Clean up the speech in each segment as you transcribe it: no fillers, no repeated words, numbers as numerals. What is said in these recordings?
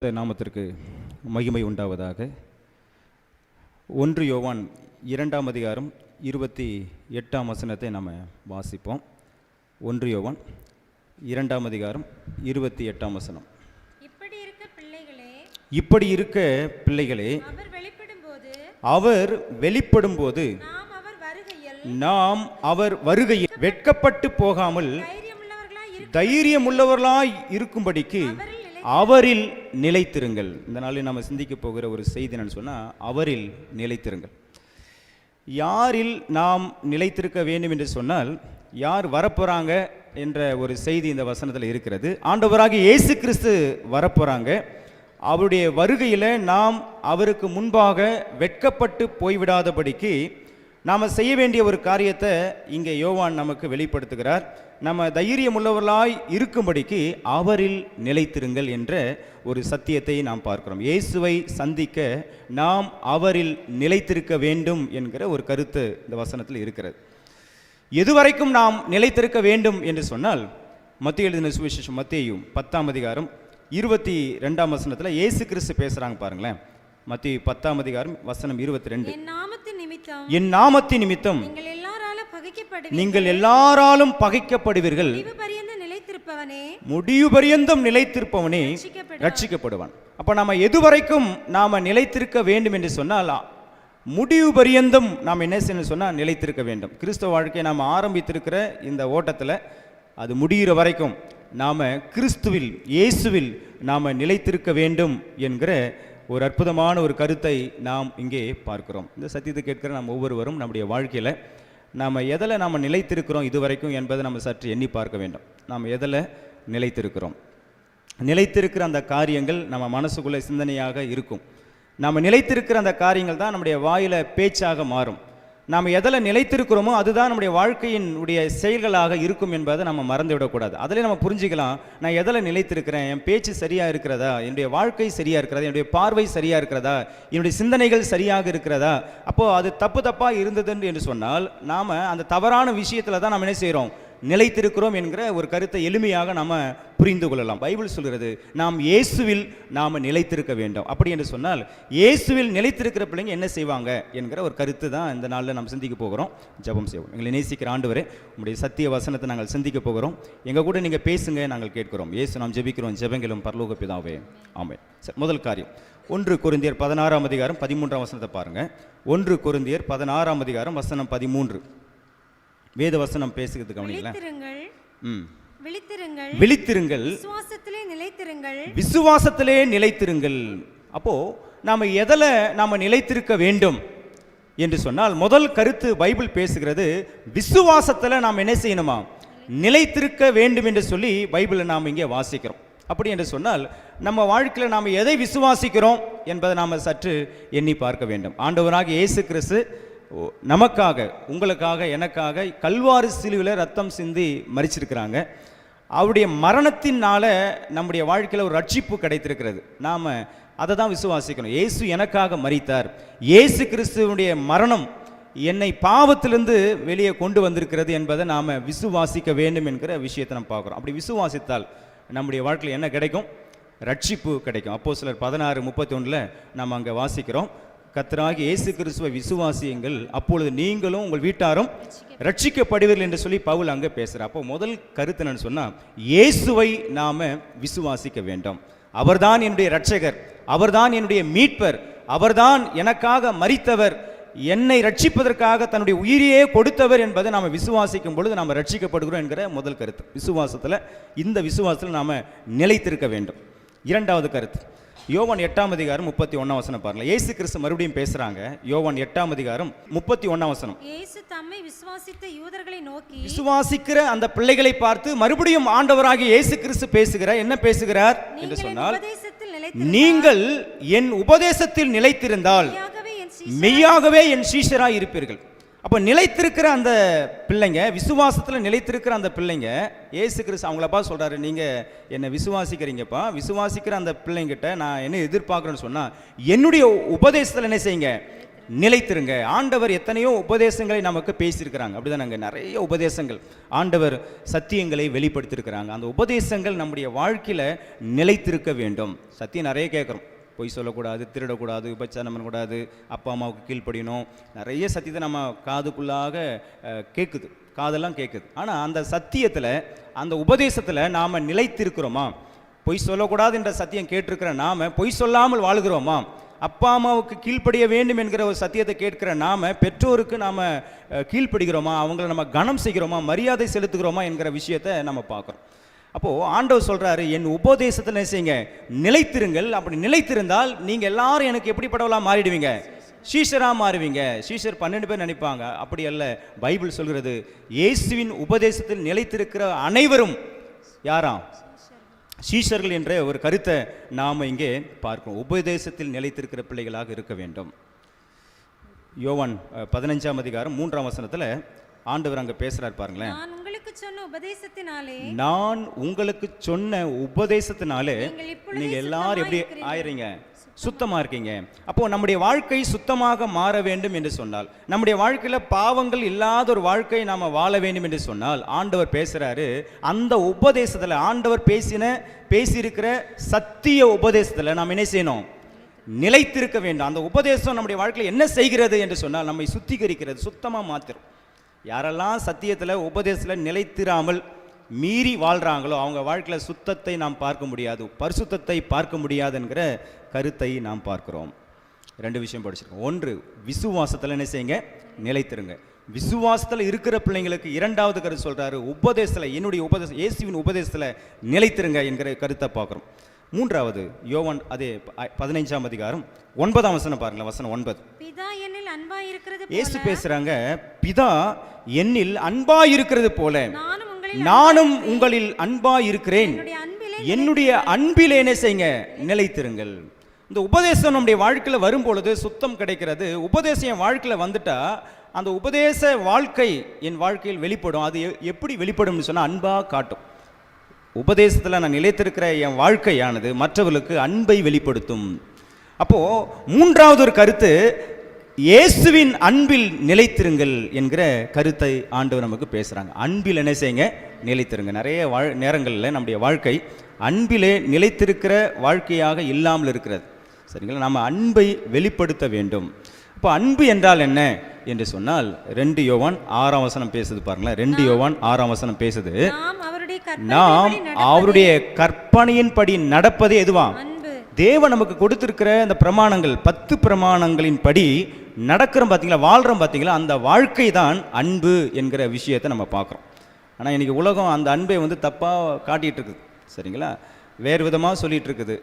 நாமத்திற்கு மகிமை உண்டாவதாக. 1 யோவான் 2ஆம் அதிகாரம் 28ஆம் வசனத்தை நாம் வாசிப்போம். 1 யோவான் 2ஆம் அதிகாரம் 28ஆம் வசனம். இப்படி இருக்க பிள்ளைகளே, அவர் வெளிப்படும்போது நாம் அவர் வருகையில் வெட்கப்பட்டு போகாமல் தைரியமுள்ளவர்களாய் இருக்கும்படிக்கு அவரில் நிலைத்திருங்கள். இந்த நாளில் நாம் சிந்திக்க போகிற ஒரு செய்தி என்னன்னு சொன்னால், அவரில் நிலைத்திருங்கள். யாரில் நாம் நிலைத்திருக்க வேண்டும் என்று சொன்னால், யார் வரப்போகிறாங்க என்ற ஒரு செய்தி இந்த வசனத்தில் இருக்கிறது. ஆண்டவராகிய இயேசு கிறிஸ்து வரப்போகிறாங்க. அவருடைய வருகையில் நாம் அவருக்கு முன்பாக வெட்கப்பட்டு போய்விடாதபடிக்கு நாம் செய்ய வேண்டிய ஒரு காரியத்தை இங்கே யோவான் நமக்கு வெளிப்படுத்துகிறார். நம்ம தைரியமுள்ளவர்களாய் இருக்கும்படிக்கு அவரில் நிலைத்திருங்கள் என்ற ஒரு சத்தியத்தை நாம் பார்க்கிறோம். இயேசுவை சந்திக்க நாம் அவரில் நிலைத்திருக்க வேண்டும் என்கிற ஒரு கருத்து இந்த வசனத்தில் இருக்கிறது. எதுவரைக்கும் நாம் நிலைத்திருக்க வேண்டும் என்று சொன்னால், மத்தேயு எழுதின சுவிசேஷம் மத்தேயு 10ஆம் அதிகாரம் 22ஆம் வசனத்தில் இயேசு கிறிஸ்து பேசுகிறாங்க பாருங்களேன். மத்தேயு 10ஆம் அதிகாரம் வசனம் 22. என் நாமத்தின் நிமித்தம் நீங்கள் எல்லாராலும் பகைக்கப்படுவீர்கள், முடிவு பரியந்தம் நிலைத்திருப்பவனே ரட்சிக்கப்படுவான். அப்ப நாம எதுவரைக்கும் நாம நிலைத்திருக்க வேண்டும் என்று சொன்னால், முடிவு பரியந்தம் நாம் என்ன செய்யணும் சொன்னால் நிலைத்திருக்க வேண்டும். கிறிஸ்தவ வாழ்க்கையை நாம் ஆரம்பித்திருக்கிற இந்த ஓட்டத்தில் அது முடிகிற வரைக்கும் நாம் கிறிஸ்துவில் இயேசுவில் நாம் நிலைத்திருக்க வேண்டும் என்கிற ஒரு அற்புதமான ஒரு கருத்தை நாம் இங்கே பார்க்கிறோம். இந்த சத்தியத்தை கேட்கிற நாம் ஒவ்வொருவரும் நம்முடைய வாழ்க்கையில் நாம் எதில் நாம் நிலைத்திருக்கிறோம் இதுவரைக்கும் என்பதை நம்ம சற்று எண்ணி பார்க்க வேண்டும். நாம் எதில் நிலைத்திருக்கிறோம்? நிலைத்திருக்கிற அந்த காரியங்கள் நம்ம மனசுக்குள்ளே சிந்தனையாக இருக்கும். நாம் நிலைத்திருக்கிற அந்த காரியங்கள் தான் நம்முடைய வாயில பேச்சாக மாறும். நாம் எதில் நிலைத்திருக்கிறோமோ அதுதான் நம்முடைய வாழ்க்கையினுடைய செயல்களாக இருக்கும் என்பதை நம்ம மறந்து விடக்கூடாது. அதிலே நம்ம புரிஞ்சுக்கலாம், நான் எதில் நிலைத்திருக்கிறேன், என் பேச்சு சரியாக இருக்கிறதா, என்னுடைய வாழ்க்கை சரியாக இருக்கிறதா, என்னுடைய பார்வை சரியாக இருக்கிறதா, என்னுடைய சிந்தனைகள் சரியாக இருக்கிறதா. அப்போது அது தப்பாக இருந்தது என்று சொன்னால் நாம் அந்த தவறான விஷயத்தில் தான் நம்ம என்ன செய்கிறோம், நிலைத்திருக்கிறோம் என்கிற ஒரு கருத்தை எளிமையாக நாம் புரிந்து கொள்ளலாம். பைபிள் சொல்கிறது, நாம் இயேசுவில் நாம் நிலைத்திருக்க வேண்டும். அப்படி என்று சொன்னால் இயேசுவில் நிலைத்திருக்கிற பிள்ளைங்க என்ன செய்வாங்க என்கிற ஒரு கருத்து தான் இந்த நாளில் நாம் சிந்திக்க போகிறோம். ஜெபம் செய்வோம். எங்களை நேசிக்கிற ஆண்டவரே, உங்களுடைய சத்திய வசனத்தை நாங்கள் சிந்திக்க போகிறோம். எங்கள் கூட நீங்கள் பேசுங்க, நாங்கள் கேட்கிறோம். இயேசு நாம் ஜெபிக்கிறோம். ஜெபங்களும் பரலோக பிதாவே, ஆமென். சரி, முதல் காரியம் 1 கொரிந்தியர் 16ஆம் அதிகாரம் 13ஆம் வசனத்தை பாருங்க. 1 கொரிந்தியர் 16ஆம் அதிகாரம் வசனம் 13. வேத வசனம் பேசுகிறது, கவனிங்களா? விழித்திருங்கள், விசுவாசத்திலே நிலைத்திருங்கள். அப்போ நாம எதில் நாம நிலைத்திருக்க வேண்டும் என்று சொன்னால், முதல் கருத்து பைபிள் பேசுகிறது, விசுவாசத்தில் நாம் என்ன செய்யணுமா, நிலைத்திருக்க வேண்டும் என்று சொல்லி பைபிளை நாம் இங்கே வாசிக்கிறோம். அப்படி என்று சொன்னால் நம்ம வாழ்க்கையில் நாம் எதை விசுவாசிக்கிறோம் என்பதை நாம் சற்று எண்ணி பார்க்க வேண்டும். ஆண்டவராகிய இயேசு கிறிஸ்து நமக்காக, உங்களுக்காக, எனக்காக கல்வாரி சிலுவையில் ரத்தம் சிந்தி மரிச்சிருக்கிறாங்க. அவருடைய மரணத்தினால நம்முடைய வாழ்க்கையில் ஒரு ரட்சிப்பு கிடைத்திருக்கிறது. நாம் அதை தான் விசுவாசிக்கணும். இயேசு எனக்காக மரித்தார், இயேசு கிறிஸ்துவனுடைய மரணம் என்னை பாவத்திலிருந்து வெளியே கொண்டு வந்திருக்கிறது என்பதை நாம் விசுவாசிக்க வேண்டும் என்கிற விஷயத்தை நம்ம பார்க்குறோம். அப்படி விசுவாசித்தால் நம்முடைய வாழ்க்கையில் என்ன கிடைக்கும்? ரட்சிப்பு கிடைக்கும். அப்போஸ்தலர் 16:31 நாம் அங்கே வாசிக்கிறோம், கர்த்தராகிய இயேசு கிறிஸ்துவை விசுவாசியுங்கள், அப்பொழுது நீங்களும் உங்கள் வீட்டாரும் ரட்சிக்கப்படுவீர்கள் என்று சொல்லி பவுல் அங்கே பேசுகிறார். அப்போ முதல் கருத்து என்னன்னு சொன்னால், இயேசுவை நாம் விசுவாசிக்க வேண்டும். அவர்தான் என்னுடைய இரட்சகர், அவர்தான் என்னுடைய மீட்பர், அவர்தான் எனக்காக மரித்தவர், என்னை ரட்சிப்பதற்காக தன்னுடைய உயிரையே கொடுத்தவர் என்பதை நாம் விசுவாசிக்கும் பொழுது நாம் ரட்சிக்கப்படுகிறோம் என்கிற முதல் கருத்து. விசுவாசத்தில், இந்த விசுவாசத்தில் நாம் நிலைத்திருக்க வேண்டும். இரண்டாவது கருத்து, யோவான் 8ஆம் அதிகாரம் 31ஆம் வசனம் பாருங்க. இயேசு கிறிஸ்து மறுபடியும் பேசுறாங்க. யோவான் 8ஆம் அதிகாரம் 31ஆம் வசனம். இயேசு தம்மை விசுவாசித்த யூதர்களை நோக்கி, விசுவாசிக்கிற அந்த பிள்ளைகளை பார்த்து மறுபடியும் ஆண்டவராகிய இயேசு கிறிஸ்து பேசுகிறார். என்ன பேசுகிறார் என்று சொன்னால், நீங்கள் என் உபதேசத்தில் நிலைத்திருந்தால் மெய்யாகவே என் சீஷராய் இருப்பீர்கள். அப்போ நிலைத்திருக்கிற அந்த பிள்ளைங்க, விசுவாசத்தில் நிலைத்திருக்கிற அந்த பிள்ளைங்க, இயேசு கிறிஸ்து அவங்களப்பா சொல்கிறாரு, நீங்கள் என்னை விசுவாசிக்கிறீங்கப்பா, விசுவாசிக்கிற அந்த பிள்ளைங்கிட்ட நான் என்ன எதிர்பார்க்குறேன்னு சொன்னால், என்னுடைய உபதேசத்தில் என்ன செய்யுங்க, நிலைத்திருங்க. ஆண்டவர் எத்தனையோ உபதேசங்களை நமக்கு பேசியிருக்கிறாங்க, அப்படிதான். நாங்கள் நிறைய உபதேசங்கள் ஆண்டவர் சத்தியங்களை வெளிப்படுத்தியிருக்கிறாங்க. அந்த உபதேசங்கள் நம்முடைய வாழ்க்கையில் நிலைத்திருக்க வேண்டும். சத்தியம் நிறைய கேட்குறோம். பொய் சொல்லக்கூடாது, திருடக்கூடாது, விபச்சாரம் பண்ணக்கூடாது, அப்பா அம்மாவுக்கு கீழ்ப்படியணும், நிறைய சத்தியத்தை நம்ம காதுக்குள்ளாக கேட்குது, காதெல்லாம் கேட்குது. ஆனால் அந்த சத்தியத்தில், அந்த உபதேசத்தில் நாம் நிலைத்திருக்கிறோமா? பொய் சொல்லக்கூடாது என்ற சத்தியம் கேட்டிருக்கிற நாம பொய் சொல்லாமல் வாழ்கிறோமா? அப்பா அம்மாவுக்கு கீழ்ப்படிய வேண்டும் என்கிற ஒரு சத்தியத்தை கேட்கிற நாம பெற்றோருக்கு நாம் கீழ்ப்படுகிறோமா? அவங்கள நம்ம கனம் செய்கிறோமா? மரியாதை செலுத்துகிறோமா என்கிற விஷயத்தை நம்ம பார்க்குறோம். அப்போது ஆண்டவர் சொல்கிறாரு, என் உபதேசத்தில் என்ன செய்யுங்க, நிலைத்திருங்கள். அப்படி நிலைத்திருந்தால் நீங்கள் எல்லாரும் எனக்கு எப்படிப்பட்டவளாக மாறிடுவீங்க? சீஷராக மாறுவீங்க. சீஷர் 12 பேர் நினைப்பாங்க, அப்படி அல்ல. பைபிள் சொல்கிறது, இயேசுவின் உபதேசத்தில் நிலைத்திருக்கிற அனைவரும் யாராம்? சீஷர்கள் என்ற ஒரு கருத்தை நாம் இங்கே பார்க்கிறோம். உபதேசத்தில் நிலைத்திருக்கிற பிள்ளைகளாக இருக்க வேண்டும். யோவான் 15ஆம் அதிகாரம் 3ஆம் வசனத்தில் ஆண்டவர் அங்கே பேசுகிறார் பாருங்களேன். நான் உங்களுக்கு சொன்ன உபதேசத்தினாலே நீங்க எல்லாரும் எப்படி ஆயிரீங்க? சுத்தமா இருக்கீங்க. அப்போ நம்முடைய வாழ்க்கை சுத்தமாக மாற வேண்டும் என்று சொன்னால், நம்முடைய வாழ்க்கையில பாவங்கள் இல்லாத ஒரு வாழ்க்கை நாம வாழ வேண்டும் என்று சொன்னால், ஆண்டவர் பேசுறாரு. அந்த உபதேசத்துல ஆண்டவர் பேசியிருக்கிற சத்திய உபதேசத்துல நாம் என்ன செய்யணும்? நிலைத்திருக்க வேண்டும். அந்த உபதேசம் நம்முடைய வாழ்க்கையில் என்ன செய்கிறது என்று சொன்னால், நம்மை சுத்திகரிக்கிறது, சுத்தமா மாத்திரும். யாரெல்லாம் சத்தியத்துல உபதேசத்துல நிலைத்திராமல் மீறி வாழ்றாங்களோ அவங்க வாழ்க்கையில் சுத்தத்தை நாம் பார்க்க முடியாது, பரிசுத்தத்தை பார்க்க முடியாது என்கிற கருத்தை நாம் பார்க்கிறோம். 2 விஷயம் படிச்சிருக்கோம். ஒன்று, விசுவாசத்தில் என்ன செய்யுங்க? நிலைத்திருங்க. விசுவாசத்தில் இருக்கிற பிள்ளைங்களுக்கு 2வது கருத்து சொல்றாரு, உபதேசத்தில், என்னுடைய உபதேசம், இயேசுவின் உபதேசத்தில் நிலைத்திருங்க என்கிற கருத்தை பார்க்குறோம். 3வது யோவான் அதே 15ஆம் அதிகாரம் 9ஆம் வசனம் பாருங்களேன். வசனம் 9. இயேசு பேசுறாங்க, பிதா என்னில் அன்பாயிருக்கிறது போல நானும் உங்களில் அன்பாயிருக்கிறேன், என்னுடைய அன்பிலே என்ன செய்யுங்க? நிலைத்திருங்கள். இந்த உபதேசம் நம்முடைய வாழ்க்கையில் வரும் பொழுது சுத்தம் கிடைக்கிறது. உபதேசம் என் வாழ்க்கையில் வந்துட்டா அந்த உபதேச வாழ்க்கை என் வாழ்க்கையில் வெளிப்படும். அது எப்படி வெளிப்படும்னு சொன்னால், அன்பாக காட்டும். உபதேசத்தில் நான் நிலைத்திருக்கிற என் வாழ்க்கையானது மற்றவர்களுக்கு அன்பை வெளிப்படுத்தும். அப்போது 3வது ஒரு கருத்து, இயேசுவின் அன்பில் நிலைத்திருங்கள் என்கிற கருத்தை ஆண்டவர் நமக்கு பேசுகிறாங்க. அன்பில் என்ன செய்யுங்க? நிலைத்திருங்க. நிறைய நேரங்களில் நம்முடைய வாழ்க்கை அன்பிலே நிலைத்திருக்கிற வாழ்க்கையாக இல்லாமல் இருக்கிறது. சரிங்களா? நம்ம அன்பை வெளிப்படுத்த வேண்டும். இப்போ அன்பு என்றால் என்ன என்று சொன்னால், 2 யோவான் 6ஆம் வசனம் பேசுது பாருங்களேன். 2 யோவான் 6ஆம் வசனம் பேசுது, நாம் அவருடைய கற்பனையின்படி நடப்பதே எதுவா? தேவன் நமக்கு கொடுத்திருக்கிற அந்த பிரமாணங்கள், 10 பிரமாணங்களின் படி நடக்கிறோம் பார்த்தீங்களா, வாழ்கிறோம் பார்த்தீங்களா, அந்த வாழ்க்கை தான் அன்பு என்கிற விஷயத்தை நம்ம பார்க்குறோம். ஆனால் இன்றைக்கி உலகம் அந்த அன்பை தப்பாக காட்டிகிட்டு இருக்குது. சரிங்களா? வேறு விதமாக சொல்லிகிட்டு இருக்குது.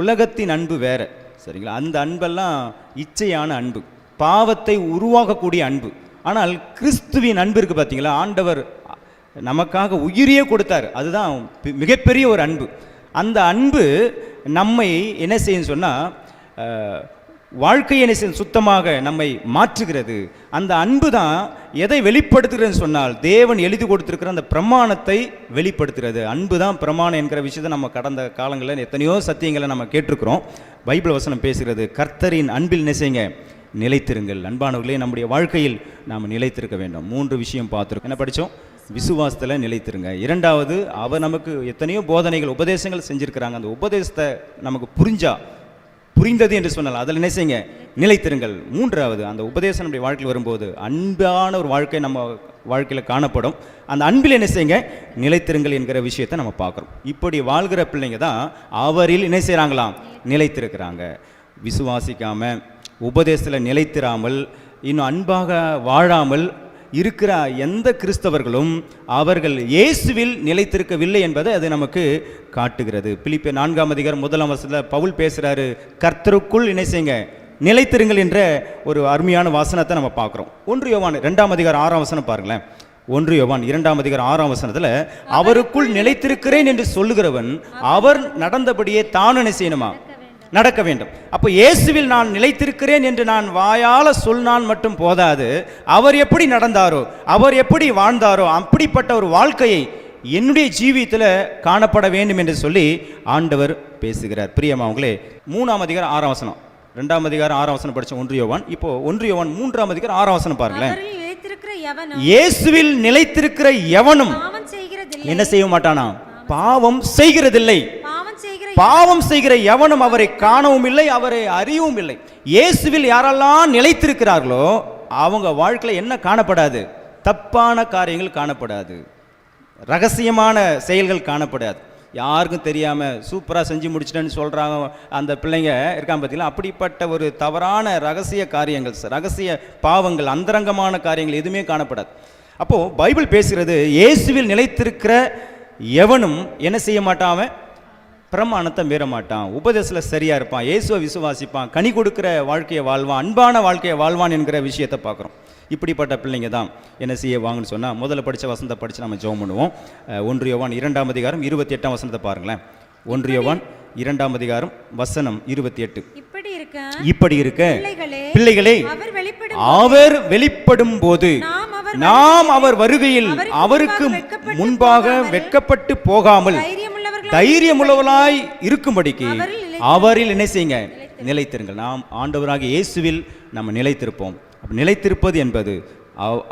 உலகத்தின் அன்பு வேறு. சரிங்களா? அந்த அன்பெல்லாம் இச்சையான அன்பு, பாவத்தை உருவாக்கக்கூடிய அன்பு. ஆனால் கிறிஸ்துவின் அன்பு இருக்குது பார்த்தீங்களா, ஆண்டவர் நமக்காக உயிரையே கொடுத்தார். அதுதான் மிகப்பெரிய ஒரு அன்பு. அந்த அன்பு நம்மை என்ன செய்யும் சொன்னால், வாழ்க்கையை என்ன செய்யும்? சுத்தமாக நம்மை மாற்றுகிறது. அந்த அன்பு தான் எதை வெளிப்படுத்துகிறதுன்னு சொன்னால், தேவன் எழுதி கொடுத்திருக்கிற அந்த பிரமாணத்தை வெளிப்படுத்துகிறது. அன்பு தான் பிரமாணம் என்கிற விஷயத்தை நம்ம கடந்த காலங்களில் எத்தனையோ சத்தியங்களை நம்ம கேட்டிருக்கிறோம். பைபிள் வசனம் பேசுகிறது, கர்த்தரின் அன்பில் என்ன செய்யுங்க? நிலைத்திருங்கள். அன்பானவர்களே, நம்முடைய வாழ்க்கையில் நாம் நிலைத்திருக்க வேண்டும். 3 விஷயம் பார்த்துருக்கோம். என்ன படித்தோம்? விசுவாசத்தில் நிலைத்திருங்க. 2வது, அவர் நமக்கு எத்தனையோ போதனைகள், உபதேசங்கள் செஞ்சுருக்கிறாங்க. அந்த உபதேசத்தை நமக்கு புரிந்தது என்று சொன்னால் அதில் என்ன செய்யுங்க? நிலைத்திருங்கள். 3வது, அந்த உபதேசம் நம்முடைய வாழ்க்கையில் வரும்போது அன்பான ஒரு வாழ்க்கை நம்ம வாழ்க்கையில் காணப்படும். அந்த அன்பில் என்ன செய்யுங்க? நிலைத்திருங்கள் என்கிற விஷயத்தை நம்ம பார்க்குறோம். இப்படி வாழ்கிற பிள்ளைங்க தான் அவரில் என்ன செய்கிறாங்களாம்? நிலைத்திருக்கிறாங்க. விசுவாசிக்காமல், உபதேசத்தில் நிலைத்திராமல், இன்னும் அன்பாக வாழாமல் இருக்கிற எந்த கிறிஸ்தவர்களும் அவர்கள் இயேசுவில் நிலைத்திருக்கவில்லை என்பதை அது நமக்கு காட்டுகிறது. பிலிப்பியர் 4ஆம் அதிகாரம் 1ஆம் வசனத்தில் பவுல் பேசுகிறாரு, கர்த்தருக்குள் என்ன செய்யுங்க? நிலைத்திருங்கள் என்ற ஒரு அருமையான வாசனத்தை நம்ம பார்க்குறோம். 1 யோவான் 2ஆம் அதிகாரம் 6ஆம் வசனம் பாருங்களேன். 1 யோவான் 2ஆம் அதிகாரம் 6ஆம் வசனத்தில், அவருக்குள் நிலைத்திருக்கிறேன் என்று சொல்லுகிறவன் அவர் நடந்தபடியே தான் என்ன செய்யணுமா? நடக்க வேண்டும். அப்போ இயேசுவில் நான் நிலைத்திருக்கிறேன் என்று நான் வாயால சொன்னான் மட்டும் போதாது, அவர் எப்படி நடந்தாரோ, அவர் எப்படி வாழ்ந்தாரோ, அப்படிப்பட்ட ஒரு வாழ்க்கையை என்னுடைய ஜீவியத்தில் காணப்பட வேண்டும் என்று சொல்லி ஆண்டவர் பேசுகிறார். பிரியமானவர்களே, 3ஆம் அதிகாரம் 6ஆம் வசனம் 2ஆம் அதிகாரம் 6ஆம் வசனம் படிச்சோம் 1 யோவான். இப்போ 1 யோவான் 3ஆம் அதிகாரம் 6ஆம் வசனம் பாருங்களேன். அவரில் நிலைத்திருக்கிற எவனும் இயேசுவில் நிலைத்திருக்கிற எவனும் பாவம் செய்கிறதில்லை. என்ன செய்ய மாட்டானா? பாவம் செய்கிறதில்லை. பாவம் செய்கிற எவனும் அவரை காணவும் இல்லை, அவரை அறியவும் இல்லை. இயேசுவில் யாரெல்லாம் நிலைத்திருக்கிறார்களோ அவங்க வாழ்க்கையில என்ன காணப்படாது? தப்பான காரியங்கள் காணப்படாது, ரகசியமான செயல்கள் காணப்படாது. யாருக்கும் தெரியாமல் சூப்பராக செஞ்சு முடிச்சிட்டேன்னு சொல்கிறாங்க அந்த பிள்ளைங்க இருக்காம பார்த்தீங்களா? அப்படிப்பட்ட ஒரு தவறான ரகசிய காரியங்கள், ரகசிய பாவங்கள், அந்தரங்கமான காரியங்கள் எதுவுமே காணப்படாது. அப்போது பைபிள் பேசுகிறது, இயேசுவில் நிலைத்திருக்கிற எவனும் என்ன செய்ய மாட்டான்? அவன் பிரமாணத்தை மீற மாட்டான், உபதேசத்தில் சரியாக இருப்பான், இயேசுவை விசுவாசிப்பான், கனி கொடுக்குற வாழ்க்கையை வாழ்வான், அன்பான வாழ்க்கையை வாழ்வான் என்கிற விஷயத்தை பார்க்குறோம். இப்படிப்பட்ட பிள்ளைங்க தான் என்ன செய்ய வாங்கன்னு சொன்னால், முதல்ல படித்த வசனத்தை படித்து நம்ம ஜெபம் பண்ணுவோம். 1 யோவான் 2ஆம் அதிகாரம் 28ஆம் வசனத்தை பாருங்களேன். 1 யோவான் 2ஆம் அதிகாரம் வசனம் 28. இப்படி இருக்க பிள்ளைகளே, அவர் வெளிப்படும் போது நாம் அவர் வருகையில் அவருக்கு முன்பாக வெட்கப்பட்டு போகாமல் தைரியமுள்ளவர்களாய் இருக்கும்படிக்கு அவரில் என்ன செய்யுங்க? நிலைத்திருங்கள். நாம் ஆண்டவராக இயேசுவில் நம்ம நிலைத்திருப்போம். நிலைத்திருப்பது என்பது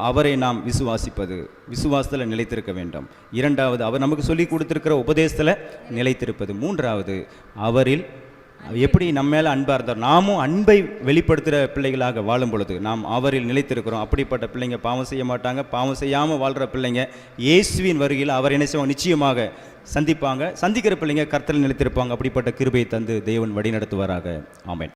அவரை நாம் விசுவாசிப்பது, விசுவாசத்தில் நிலைத்திருக்க வேண்டும். 2வது, அவர் நமக்கு சொல்லி கொடுத்திருக்கிற உபதேசத்தில் நிலைத்திருப்பது. 3வது, அவரில் எப்படி நம்ம மேலே அன்பாக இருந்தார், நாமும் அன்பை வெளிப்படுத்துகிற பிள்ளைகளாக வாழும் பொழுது நாம் அவரில் நிலைத்திருக்கிறோம். அப்படிப்பட்ட பிள்ளைங்க பாவம் செய்ய மாட்டாங்க. பாவம் செய்யாமல் வாழ்கிற பிள்ளைங்க இயேசுவின் வருகையில் அவர் என்ன செய்வாங்க? நிச்சயமாக சந்திப்பாங்க. சந்திக்கிற பிள்ளைங்க கர்த்தரில் நிலைத்திருப்பாங்க. அப்படிப்பட்ட கிருபையை தந்து தேவன் வழி நடத்துவாராக. ஆமென்.